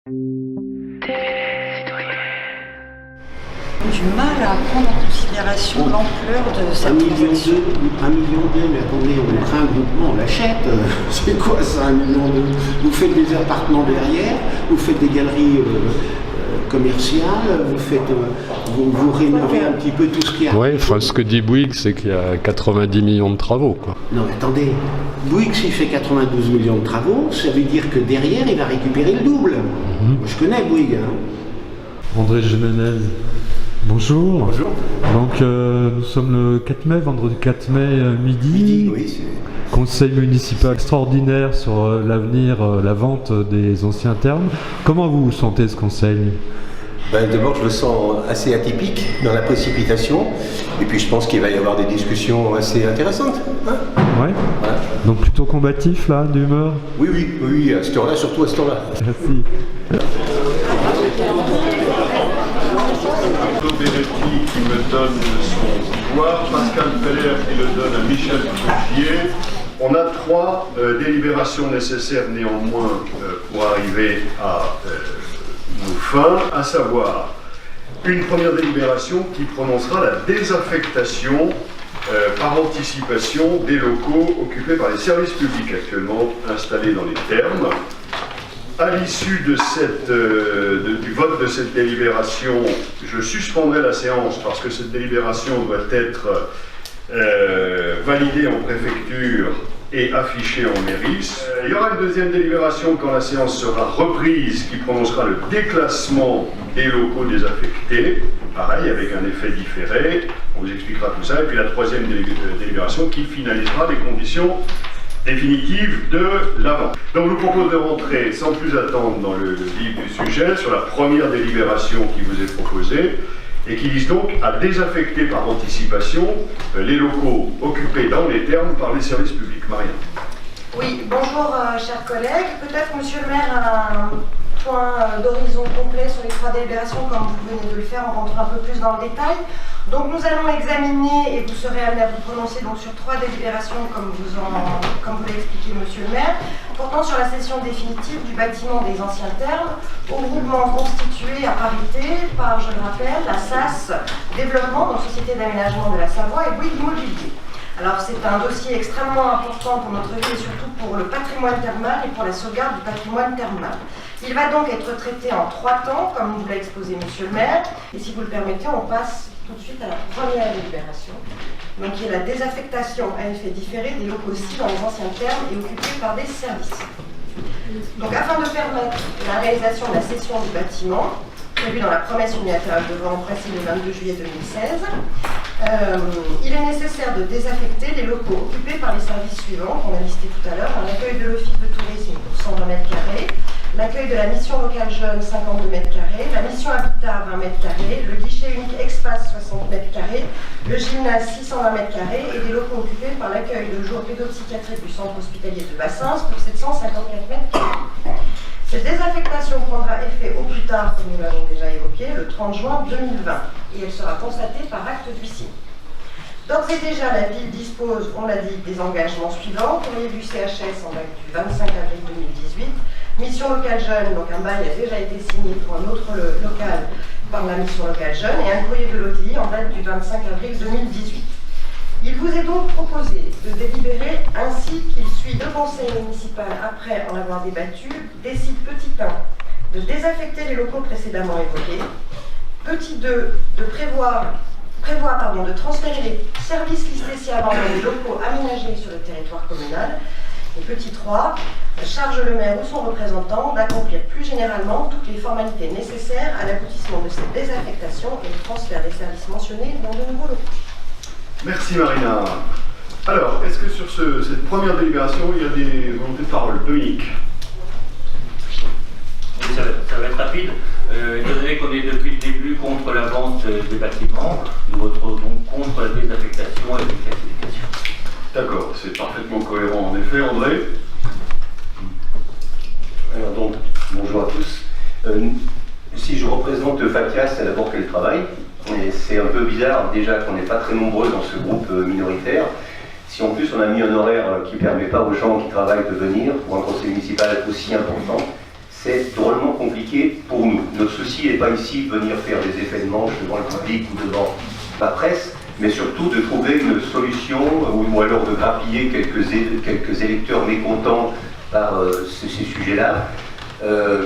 Du mal à prendre en considération l'ampleur de cette transaction. 1,2 million, mais attendez, on crée un groupement, on l'achète. C'est quoi ça, 1,2 million? Vous faites des appartements derrière, vous faites des galeries commerciales, vous rénovez un petit peu tout ce qu'il y a. Oui, enfin, ce que dit Bouygues, c'est qu'il y a 90 millions de travaux, quoi. Non, mais attendez, Bouygues, s'il fait 92 millions de travaux, ça veut dire que derrière, il va récupérer le double. Moi, je connais Bouygues. André Jiménez. Bonjour. Bonjour. Donc nous sommes le 4 mai, vendredi 4 mai midi. Oui, c'est... Conseil municipal extraordinaire sur l'avenir, la vente des anciens thermes. Comment vous sentez ce conseil? D'abord, je le sens assez atypique dans la précipitation. Et puis je pense qu'il va y avoir des discussions assez intéressantes. Hein, ouais. voilà. Donc plutôt combatif là, d'humeur? Oui, à cette heure-là, surtout à cette heure-là. Merci. Benetti qui me donne son pouvoir, Pascal Feller qui le donne à Michel Fauchier. On a 3 délibérations nécessaires néanmoins pour arriver à nos fins, à savoir une première délibération qui prononcera la désaffectation par anticipation des locaux occupés par les services publics actuellement installés dans les thermes. À l'issue de du vote de cette délibération, je suspendrai la séance parce que cette délibération doit être validée en préfecture et affichée en mairie. Il y aura une deuxième délibération quand la séance sera reprise qui prononcera le déclassement des locaux désaffectés, pareil avec un effet différé, on vous expliquera tout ça, et puis la troisième délibération qui finalisera les conditions définitive de la vente. Donc je vous propose de rentrer sans plus attendre dans le vif du sujet sur la première délibération qui vous est proposée et qui vise donc à désaffecter par anticipation les locaux occupés dans les thermes par les services publics. Marianne. Oui, bonjour chers collègues. Peut-être monsieur le maire a un point d'horizon complet sur les 3 délibérations comme vous venez de le faire en rentrant un peu plus dans le détail. Donc nous allons examiner, et vous serez amené à vous prononcer donc sur 3 délibérations comme vous l'a expliqué monsieur le maire, portant sur la cession définitive du bâtiment des anciens thermes au groupement constitué à parité par, je le rappelle, la SAS Développement, donc Société d'aménagement de la Savoie, et Bouygues Immobilier. Alors c'est un dossier extrêmement important pour notre ville et surtout pour le patrimoine thermal et pour la sauvegarde du patrimoine thermal. Il va donc être traité en 3 temps, comme vous l'a exposé monsieur le maire, et si vous le permettez, on passe tout de suite à la première délibération, donc qui est la désaffectation à effet différé des locaux aussi dans les anciens thermes et occupés par des services. Donc afin de permettre la réalisation de la cession du bâtiment, prévue dans la promesse unilatérale de vente pressée le 22 juillet 2016, il est nécessaire de désaffecter les locaux occupés par les services suivants qu'on a listés tout à l'heure, l'accueil de l'office de tourisme pour 120 mètres carrés, l'accueil de la mission locale jeune 52 mètres carrés, la mission habitat 20 mètres carrés, le guichet unique espace 60 mètres carrés, le gymnase 620 mètres carrés et des locaux occupés par l'accueil de jour pédopsychiatrique du centre hospitalier de Bassins pour 754 mètres carrés. Cette désaffectation prendra effet au plus tard, comme nous l'avons déjà évoqué, le 30 juin 2020 et elle sera constatée par acte d'huissier. D'ores et déjà, la ville dispose, on l'a dit, des engagements suivants. Courrier du CHS en date du 25 avril 2018. Mission locale jeune, donc un bail a déjà été signé pour un autre local par la mission locale jeune et un courrier de l'ODI en date du 25 avril 2018. Il vous est donc proposé de délibérer ainsi qu'il suit le conseil municipal après en avoir débattu, décide petit 1 de désaffecter les locaux précédemment évoqués, petit 2 de prévoir de transférer les services listés ci-avant dans les locaux aménagés sur le territoire communal, et petit 3 charge le maire ou son représentant d'accomplir plus généralement toutes les formalités nécessaires à l'aboutissement de cette désaffectation et le transfert des services mentionnés dans de nouveaux locaux. Merci Marina. Alors, est-ce que sur cette première délibération, il y a des volontés de parole? Dominique. Ça va être rapide. Étant donné qu'on est depuis le début contre la vente des bâtiments, nous voterons donc contre la désaffectation et la déclassification. D'accord, c'est parfaitement cohérent en effet. André? Alors donc, bonjour à tous. Si je représente Fatia, c'est d'abord qu'elle travaille. Et c'est un peu bizarre déjà qu'on n'est pas très nombreux dans ce groupe minoritaire. Si en plus on a mis un horaire qui ne permet pas aux gens qui travaillent de venir pour un conseil municipal aussi important, c'est drôlement compliqué. compliqué pour nous. Notre souci n'est pas ici de venir faire des effets de manche devant le public ou devant la presse, mais surtout de trouver une solution, ou alors de grappiller quelques électeurs mécontents par ces sujets-là.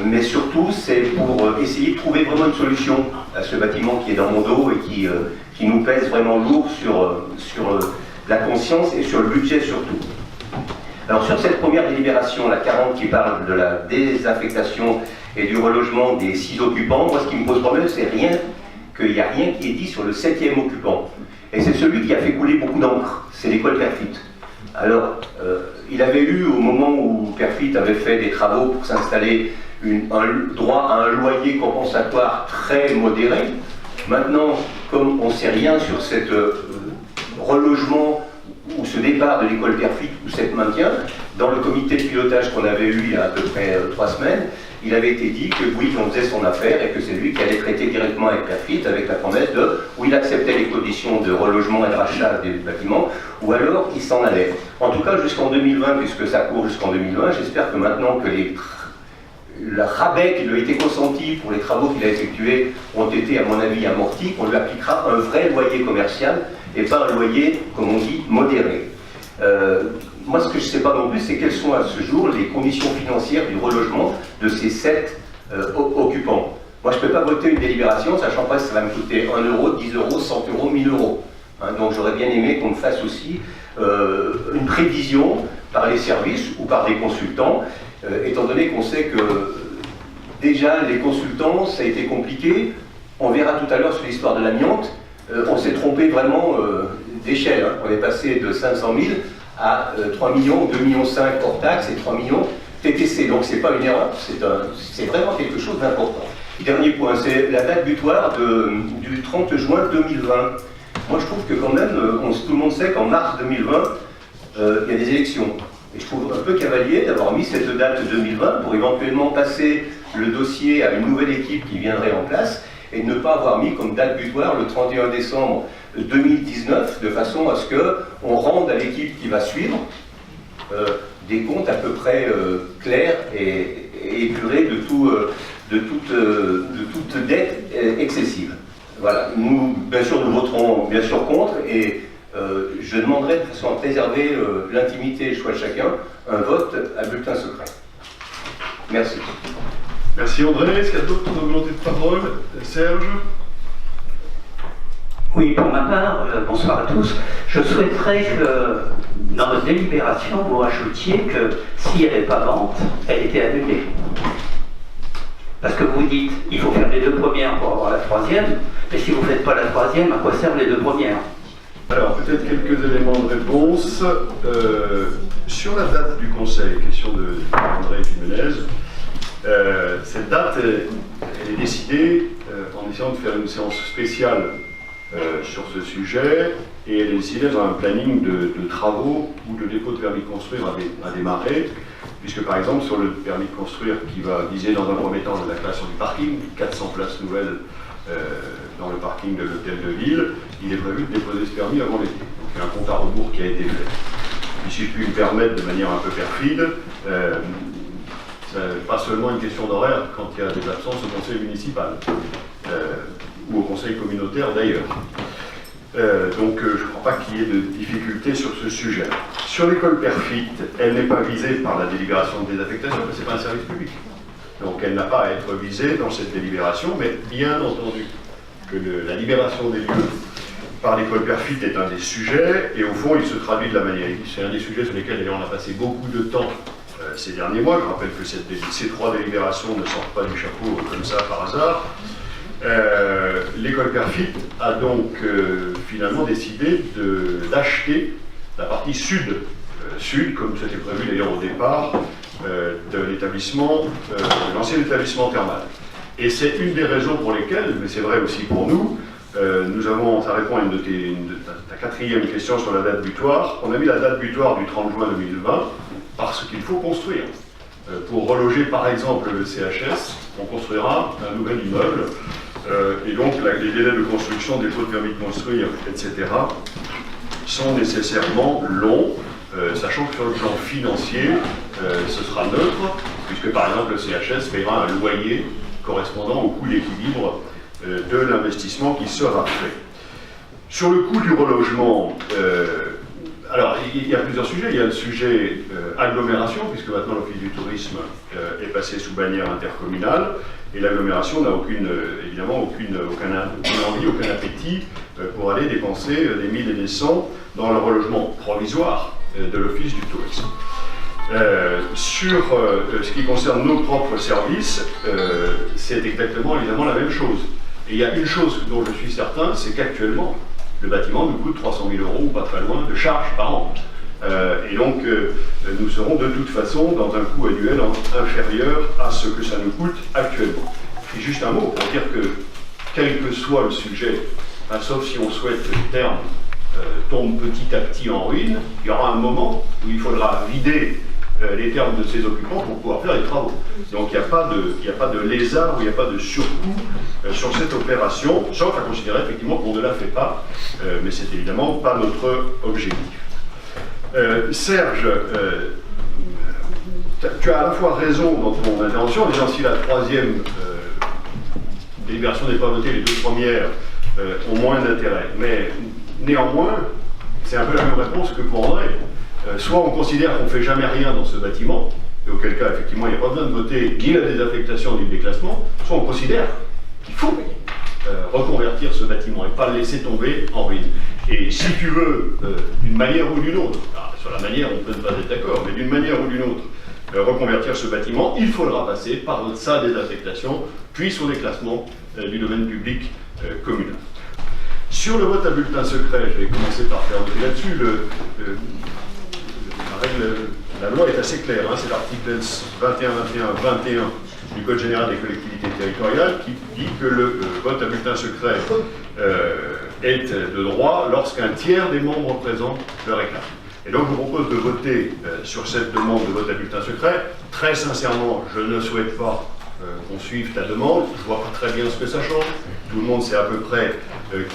Mais surtout, c'est pour essayer de trouver vraiment une solution à ce bâtiment qui est dans mon dos et qui nous pèse vraiment lourd sur la conscience et sur le budget surtout. Alors sur cette première délibération, la 40 qui parle de la désaffectation et du relogement des 6 occupants, moi ce qui me pose problème, c'est qu'il n'y a rien qui est dit sur le 7e occupant. Et c'est celui qui a fait couler beaucoup d'encre, c'est l'école Perfit. Alors, il avait eu, au moment où Perfit avait fait des travaux pour s'installer, un droit à un loyer compensatoire très modéré. Maintenant, comme on ne sait rien sur cet relogement ou ce départ de l'école Perfit ou cet maintien, dans le comité de pilotage qu'on avait eu il y a à peu près 3 semaines, il avait été dit que oui, on faisait son affaire et que c'est lui qui allait traiter directement avec Perfit avec la promesse de où il acceptait les conditions de relogement et de rachat des bâtiments, ou alors il s'en allait. En tout cas jusqu'en 2020, puisque ça court jusqu'en 2020, j'espère que maintenant que le rabais qui lui a été consenti pour les travaux qu'il a effectués ont été, à mon avis, amortis, qu'on lui appliquera un vrai loyer commercial et pas un loyer, comme on dit, modéré. Moi, ce que je ne sais pas non plus, c'est quelles sont à ce jour les conditions financières du relogement de ces 7 occupants. Moi, je ne peux pas voter une délibération, sachant pas si ça va me coûter 1 euro, 10 euros, 100 euros, 1000 euros. Hein, donc, j'aurais bien aimé qu'on me fasse aussi une prévision par les services ou par des consultants, étant donné qu'on sait que déjà, les consultants, ça a été compliqué. On verra tout à l'heure sur l'histoire de l'amiante. On s'est trompé vraiment d'échelle. Hein. On est passé de 500 000 à 3 millions, 2,5 millions hors taxes et 3 millions TTC. Donc c'est pas une erreur, c'est vraiment quelque chose d'important. Dernier point, c'est la date butoir du 30 juin 2020. Moi je trouve que quand même, tout le monde sait qu'en mars 2020, il y a des élections. Et je trouve un peu cavalier d'avoir mis cette date 2020 pour éventuellement passer le dossier à une nouvelle équipe qui viendrait en place et de ne pas avoir mis comme date butoir le 31 décembre 2019, de façon à ce qu'on rende à l'équipe qui va suivre des comptes à peu près clairs et épurés de toute dette excessive. Voilà. Nous, bien sûr, nous voterons bien sûr contre et je demanderai de façon à préserver l'intimité et le choix de chacun un vote à bulletin secret. Merci. Merci André. Est-ce qu'il y a d'autres volontés de parole? Serge? Oui, pour ma part, bonsoir à tous. Je souhaiterais que dans notre délibération, vous rajoutiez que s'il n'y avait pas vente, elle était annulée. Parce que vous dites, il faut faire les 2 premières pour avoir la 3e, mais si vous ne faites pas la 3e, à quoi servent les 2 premières? Alors, peut-être quelques éléments de réponse. Sur la date du Conseil, question de André Jiménez, cette date, elle est décidée en essayant de faire une séance spéciale sur ce sujet, et elle est décidée dans un planning de travaux ou de dépôt de permis de construire à démarrer, puisque par exemple sur le permis de construire qui va viser dans un premier temps la création du parking, 400 places nouvelles dans le parking de l'hôtel de ville, il est prévu de déposer ce permis avant l'été. Donc il y a un compte à rebours qui a été fait. Si je puis me permettre de manière un peu perfide, c'est pas seulement une question d'horaire quand il y a des absences au conseil municipal, ou au conseil communautaire d'ailleurs. Donc je ne crois pas qu'il y ait de difficultés sur ce sujet. Sur l'école Perfit, elle n'est pas visée par la délibération de désaffectation, parce que ce n'est pas un service public. Donc elle n'a pas à être visée dans cette délibération, mais bien entendu que la libération des lieux par l'école Perfit est un des sujets, et au fond il se traduit de la manière. C'est un des sujets sur lesquels d'ailleurs on a passé beaucoup de temps ces derniers mois. Je rappelle que ces 3 délibérations ne sortent pas du chapeau comme ça par hasard. L'école Perfit a donc finalement décidé d'acheter la partie sud, comme c'était prévu d'ailleurs au départ, de l'établissement, de l'ancien établissement thermal. Et c'est une des raisons pour lesquelles, mais c'est vrai aussi pour nous, ça répond à ta 4e question sur la date butoir, on a mis la date butoir du 30 juin 2020 parce qu'il faut construire. Pour reloger par exemple le CHS, on construira un nouvel immeuble, et donc les délais de construction, dépôt de permis de construire, etc. sont nécessairement longs, sachant que sur le plan financier, ce sera neutre, puisque par exemple le CHS paiera un loyer correspondant au coût d'équilibre de l'investissement qui sera fait. Sur le coût du relogement, alors il y a plusieurs sujets. Il y a le sujet agglomération, puisque maintenant l'Office du tourisme est passé sous bannière intercommunale, et l'agglomération n'a évidemment aucune envie, aucun appétit pour aller dépenser des 1000 et des 100 dans le relogement provisoire de l'Office du tourisme. Sur ce qui concerne nos propres services, c'est exactement évidemment la même chose. Et il y a une chose dont je suis certain, c'est qu'actuellement, le bâtiment nous coûte 300 000 € ou pas très loin de charges par an. Et donc, nous serons de toute façon dans un coût annuel inférieur à ce que ça nous coûte actuellement. Et juste un mot pour dire que, quel que soit le sujet, sauf si on souhaite que les termes tombent petit à petit en ruine, il y aura un moment où il faudra vider les termes de ses occupants pour pouvoir faire les travaux. Donc il n'y a pas de lézard, il n'y a pas de surcoût sur cette opération, sauf à considérer effectivement qu'on ne la fait pas, mais c'est évidemment pas notre objectif. Serge, tu as à la fois raison dans ton intervention, en disant si la troisième délibération n'est pas votée, les deux premières ont moins d'intérêt. Mais néanmoins, c'est un peu la même réponse que pour André. Soit on considère qu'on ne fait jamais rien dans ce bâtiment, et auquel cas, effectivement, il n'y a pas besoin de voter ni la désaffectation ni le déclassement, soit on considère qu'il faut reconvertir ce bâtiment et pas le laisser tomber en ruine. Et si tu veux, d'une manière ou d'une autre, sur la manière on peut ne pas être d'accord, mais d'une manière ou d'une autre, reconvertir ce bâtiment, il faudra passer par sa désaffectation, puis son déclassement du domaine public communal. Sur le vote à bulletin secret, je vais commencer par faire voter là-dessus. La loi est assez claire, hein, c'est l'article 21 du Code général des collectivités territoriales qui dit que le vote à bulletin secret est de droit lorsqu'un tiers des membres présents le réclame. Et donc je vous propose de voter sur cette demande de vote à bulletin secret. Très sincèrement, je ne souhaite pas qu'on suive ta demande, je ne vois pas très bien ce que ça change. Tout le monde sait à peu près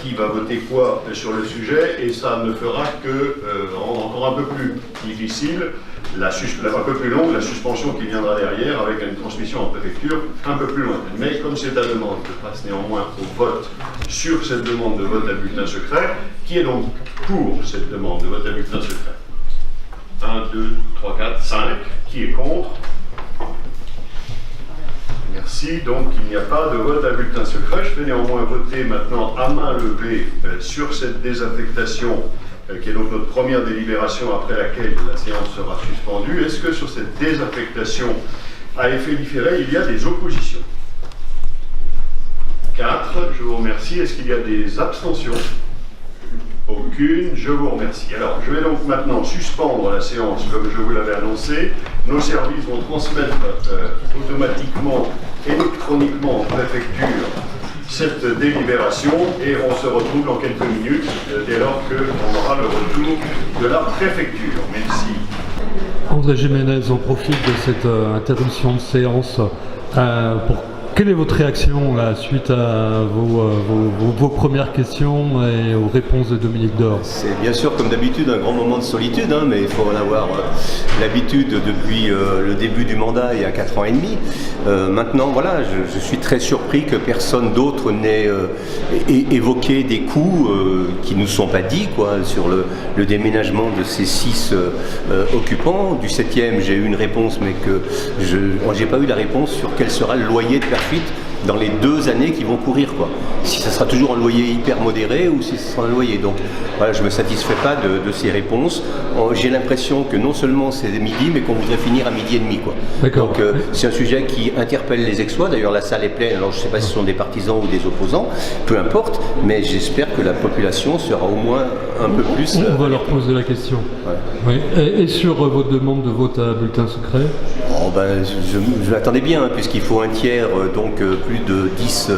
qui va voter quoi sur le sujet, et ça ne fera que rendre encore un peu plus difficile, un peu plus longue, la suspension qui viendra derrière avec une transmission en préfecture un peu plus lointaine. Mais comme c'est ta demande, je passe néanmoins au vote sur cette demande de vote à bulletin secret. Qui est donc pour cette demande de vote à bulletin secret? 1, 2, 3, 4, 5. Qui est contre? Merci, donc il n'y a pas de vote à bulletin secret. Je fais néanmoins voter maintenant à main levée sur cette désaffectation, qui est donc notre première délibération après laquelle la séance sera suspendue. Est-ce que sur cette désaffectation à effet différé, il y a des oppositions? 4, je vous remercie. Est-ce qu'il y a des abstentions? Aucune, je vous remercie. Alors, je vais donc maintenant suspendre la séance comme je vous l'avais annoncé. Nos services vont transmettre automatiquement, électroniquement en préfecture cette délibération et on se retrouve dans quelques minutes dès lors qu'on aura le retour de la préfecture. Merci. André Jiménez, on profite de cette interruption de séance pour... Quelle est votre réaction là, suite à vos premières questions et aux réponses de Dominique Dor? C'est bien sûr, comme d'habitude, un grand moment de solitude, hein, mais il faut en avoir l'habitude depuis le début du mandat, il y a 4 ans et demi. Maintenant, voilà, je suis très surpris que personne d'autre n'ait évoqué des coûts qui ne nous sont pas dits, quoi, sur le déménagement de ces 6 occupants. Du 7e, j'ai eu une réponse, mais que je n'ai pas eu la réponse sur quel sera le loyer de personne dans les 2 années qui vont courir, quoi. Si ça sera toujours un loyer hyper modéré ou si ce sera un loyer. Donc voilà, je ne me satisfais pas de ces réponses. J'ai l'impression que non seulement c'est midi, mais qu'on voudrait finir à midi et demi, quoi. Donc c'est un sujet qui interpelle les Aixois. D'ailleurs la salle est pleine, alors je ne sais pas si ce sont des partisans ou des opposants, peu importe, mais j'espère que la population sera au moins un peu plus... On va leur poser la question. Ouais. Oui. Et sur votre demande de vote à bulletin secret? Je m'attendais bien, hein, puisqu'il faut un tiers, donc plus de 10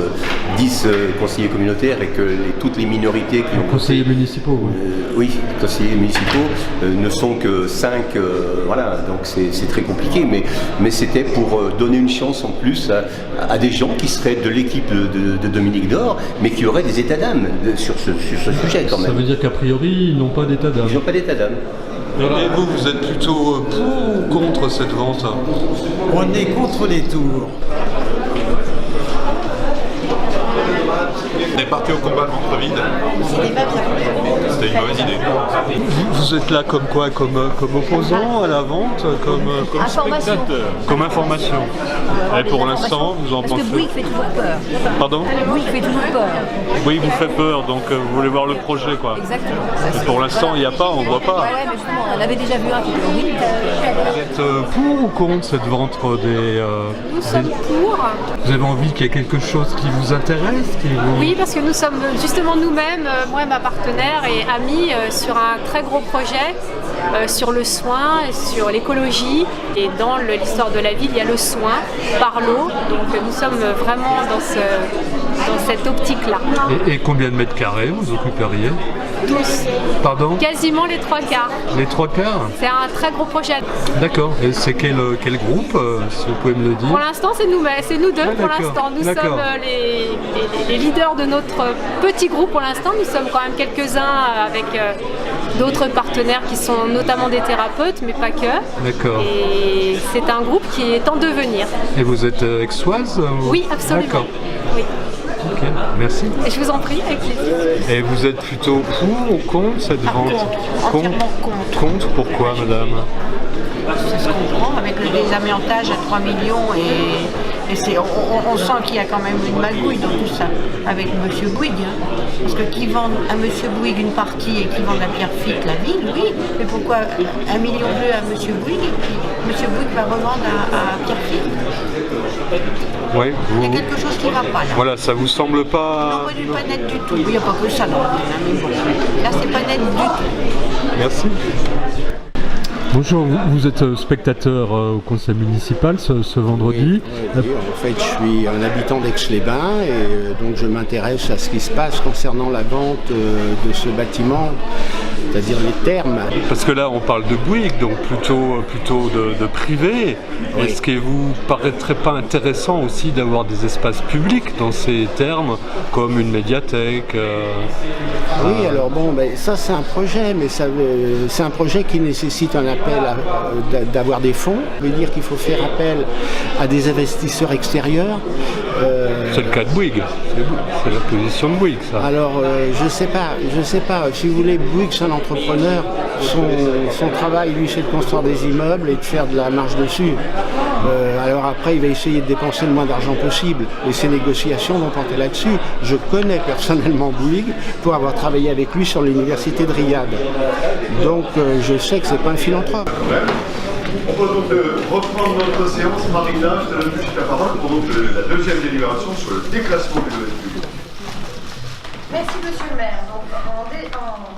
conseillers communautaires et que toutes les minorités qui ont... Conseillers municipaux, oui. Oui, conseillers municipaux ne sont que 5, voilà, donc c'est très compliqué, mais c'était pour donner une chance en plus à des gens qui seraient de l'équipe de Dominique Dor, mais qui auraient des états d'âme sur ce sujet quand même. Ça veut dire qu'a priori, ils n'ont pas d'état d'âme? Ils n'ont pas d'état d'âme. Et vous, vous êtes plutôt pour ou contre cette vente? On est contre les tours. On est parti au combat contre vide. C'était une mauvaise idée. Vous êtes là comme quoi? Comme opposant à la vente? Comme spectateur. Comme information. Et pour l'instant, vous en pensez? Parce que Bouygues fait toujours peur. Pardon? Bouygues fait toujours peur. Oui, vous fait peur, donc vous voulez voir le projet, quoi. Exactement. Mais pour l'instant, il n'y a pas, on ne voit pas. Ouais, mais justement, on avait déjà vu un qui était horrible. Vous êtes pour ou contre cette vente des... Nous sommes pour. Vous avez envie qu'il y ait quelque chose qui vous intéresse, qui vous... Oui, parce que nous sommes justement nous-mêmes, moi et ma partenaire et amis, sur un très gros projet sur le soin, sur l'écologie. Et dans l'histoire de la ville, il y a le soin par l'eau. Donc nous sommes vraiment dans cette optique-là. Et combien de mètres carrés vous occuperiez? Tous. Pardon? Quasiment les 3 quarts. Les 3 quarts? C'est un très gros projet. D'accord. Et c'est quel groupe, si vous pouvez me le dire? Pour l'instant, c'est nous deux. Pour l'instant, nous sommes les leaders de notre petit groupe. Pour l'instant, nous sommes quand même quelques-uns avec d'autres partenaires qui sont notamment des thérapeutes, mais pas que. D'accord. Et c'est un groupe qui est en devenir. Et vous êtes aixoise? Oui, absolument. D'accord. Oui. Ok, merci. Et je vous en prie, avec plaisir. Et vous êtes plutôt pour ou contre cette vente? Entièrement contre. Contre, pourquoi, madame? Ça se comprend avec le désamiantage à 3 millions et on sent qu'il y a quand même une magouille dans tout ça avec M. Bouygues. Hein. Parce que qui vend à M. Bouygues une partie et qui vend la pierre-fitte, la ville, oui. Mais pourquoi 1,2 million à M. Bouygues et puis M. Bouygues va revendre à pierre-fitte? Ouais, Il y a quelque chose qui ne va pas là. Voilà, ça vous semble pas... Non, pas net du tout. Il n'y a pas que ça dans la ville, mais bon. Là, c'est pas net du tout. Merci. Bonjour, vous êtes spectateur au conseil municipal ce vendredi. Oui, en fait, je suis un habitant d'Aix-les-Bains et donc je m'intéresse à ce qui se passe concernant la vente de ce bâtiment, c'est-à-dire les thermes. Parce que là, on parle de Bouygues, donc plutôt de privé. Oui. Est-ce qu'il vous paraîtrait pas intéressant aussi d'avoir des espaces publics dans ces termes, comme une médiathèque Oui, alors bon, ça c'est un projet, mais c'est un projet qui nécessite un appel d'avoir des fonds. Ça veut dire qu'il faut faire appel à des investisseurs extérieurs. C'est le cas de Bouygues, c'est la position de Bouygues, ça. Alors, je sais pas. Si vous voulez, Bouygues, c'est un entrepreneur. Son travail, lui, c'est de construire des immeubles et de faire de la marge dessus. Alors après, il va essayer de dépenser le moins d'argent possible. Et ces négociations vont porter là-dessus. Je connais personnellement Bouygues pour avoir travaillé avec lui sur l'université de Riyad. Donc, je sais que c'est pas un philanthrope. On peut donc reprendre notre séance. Marina, je te donne tout de suite la parole pour donc la deuxième délibération sur le déclassement du domaine public. Merci, monsieur le maire. Donc,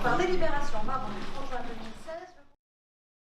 par délibération, pardon.